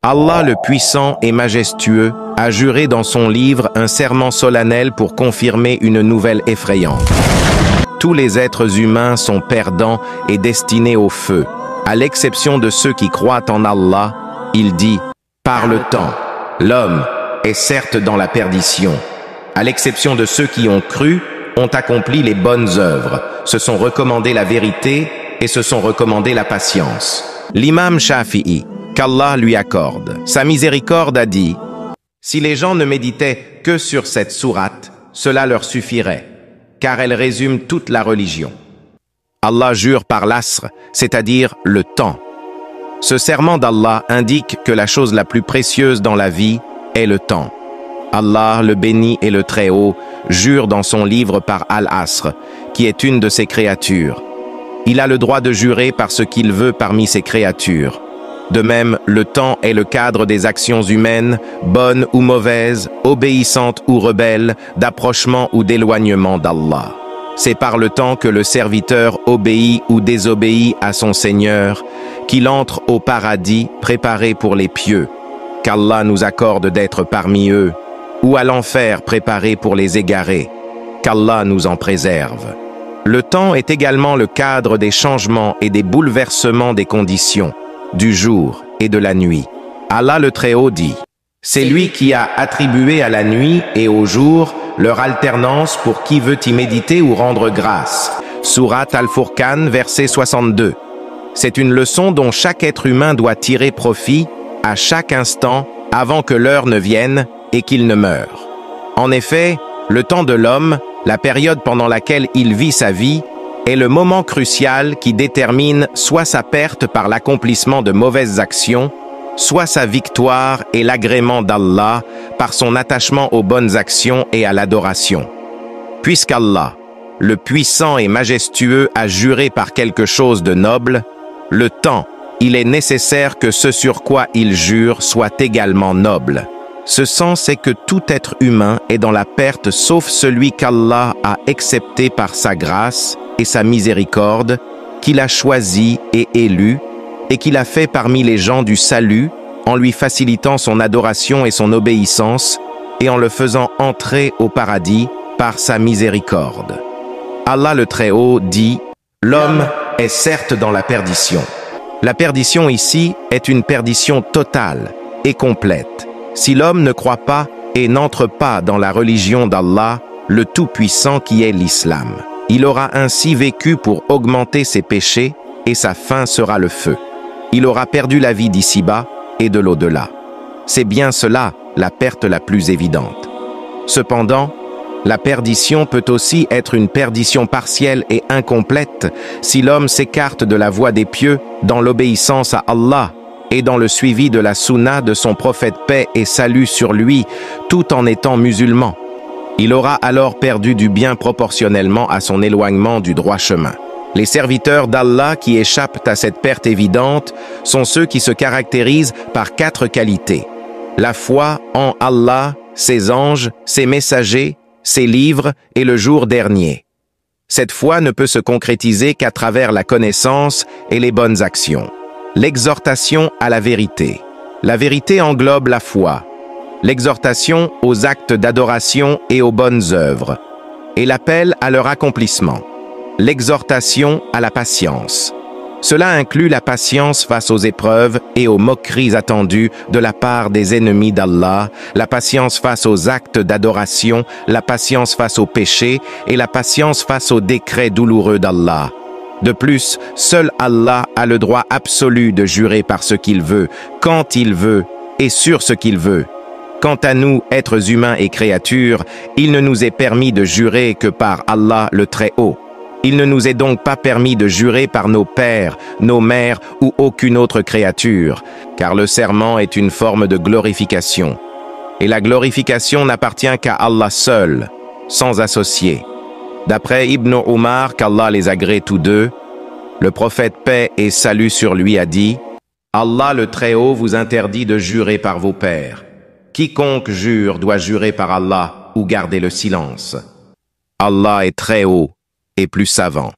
Allah le puissant et majestueux a juré dans son livre un serment solennel pour confirmer une nouvelle effrayante. Tous les êtres humains sont perdants et destinés au feu, à l'exception de ceux qui croient en Allah. Il dit, par le temps, l'homme est certes dans la perdition, à l'exception de ceux qui ont cru, ont accompli les bonnes œuvres, se sont recommandés la vérité et se sont recommandés la patience. L'imam Shafi'i, qu'Allah lui accorde, sa miséricorde, a dit, si les gens ne méditaient que sur cette sourate, cela leur suffirait, car elle résume toute la religion. Allah jure par l'asr, c'est-à-dire le temps. Ce serment d'Allah indique que la chose la plus précieuse dans la vie est le temps. Allah, le béni et le Très-Haut, jure dans son livre par Al-Asr, qui est une de ses créatures. Il a le droit de jurer par ce qu'il veut parmi ses créatures. De même, le temps est le cadre des actions humaines, bonnes ou mauvaises, obéissantes ou rebelles, d'approchement ou d'éloignement d'Allah. C'est par le temps que le serviteur obéit ou désobéit à son Seigneur, qu'il entre au paradis préparé pour les pieux, qu'Allah nous accorde d'être parmi eux, ou à l'enfer préparé pour les égarés, qu'Allah nous en préserve. Le temps est également le cadre des changements et des bouleversements des conditions, du jour et de la nuit. Allah le Très-Haut dit, c'est lui qui a attribué à la nuit et au jour leur alternance pour qui veut y méditer ou rendre grâce. Sourate Al-Furqan, verset 62. C'est une leçon dont chaque être humain doit tirer profit à chaque instant avant que l'heure ne vienne et qu'il ne meure. En effet, le temps de l'homme, la période pendant laquelle il vit sa vie, est le moment crucial qui détermine soit sa perte par l'accomplissement de mauvaises actions, soit sa victoire et l'agrément d'Allah par son attachement aux bonnes actions et à l'adoration. Puisqu'Allah, le puissant et majestueux, a juré par quelque chose de noble, le temps, il est nécessaire que ce sur quoi il jure soit également noble. Ce sens est que tout être humain est dans la perte sauf celui qu'Allah a accepté par sa grâce et sa miséricorde, qu'il a choisi et élu, et qu'il a fait parmi les gens du salut, en lui facilitant son adoration et son obéissance, et en le faisant entrer au paradis par sa miséricorde. Allah le Très-Haut dit, l'homme est certes dans la perdition. La perdition ici est une perdition totale et complète. Si l'homme ne croit pas et n'entre pas dans la religion d'Allah, le Tout-Puissant qui est l'islam, il aura ainsi vécu pour augmenter ses péchés et sa fin sera le feu. Il aura perdu la vie d'ici-bas et de l'au-delà. C'est bien cela la perte la plus évidente. Cependant, la perdition peut aussi être une perdition partielle et incomplète si l'homme s'écarte de la voie des pieux dans l'obéissance à Allah et dans le suivi de la sunna de son prophète paix et salut sur lui, tout en étant musulman. Il aura alors perdu du bien proportionnellement à son éloignement du droit chemin. Les serviteurs d'Allah qui échappent à cette perte évidente sont ceux qui se caractérisent par 4 qualités. La foi en Allah, ses anges, ses messagers, ses livres et le jour dernier. Cette foi ne peut se concrétiser qu'à travers la connaissance et les bonnes actions. L'exhortation à la vérité. La vérité englobe la foi, l'exhortation aux actes d'adoration et aux bonnes œuvres, et l'appel à leur accomplissement. L'exhortation à la patience. Cela inclut la patience face aux épreuves et aux moqueries attendues de la part des ennemis d'Allah, la patience face aux actes d'adoration, la patience face aux péchés et la patience face aux décrets douloureux d'Allah. De plus, seul Allah a le droit absolu de jurer par ce qu'il veut, quand il veut et sur ce qu'il veut. Quant à nous, êtres humains et créatures, il ne nous est permis de jurer que par Allah le Très-Haut. Il ne nous est donc pas permis de jurer par nos pères, nos mères ou aucune autre créature, car le serment est une forme de glorification. Et la glorification n'appartient qu'à Allah seul, sans associé. D'après Ibn Umar, qu'Allah les agrée tous deux, le prophète paix et salut sur lui a dit, « Allah le Très-Haut vous interdit de jurer par vos pères. Quiconque jure doit jurer par Allah ou garder le silence. Allah est très haut et plus savant. »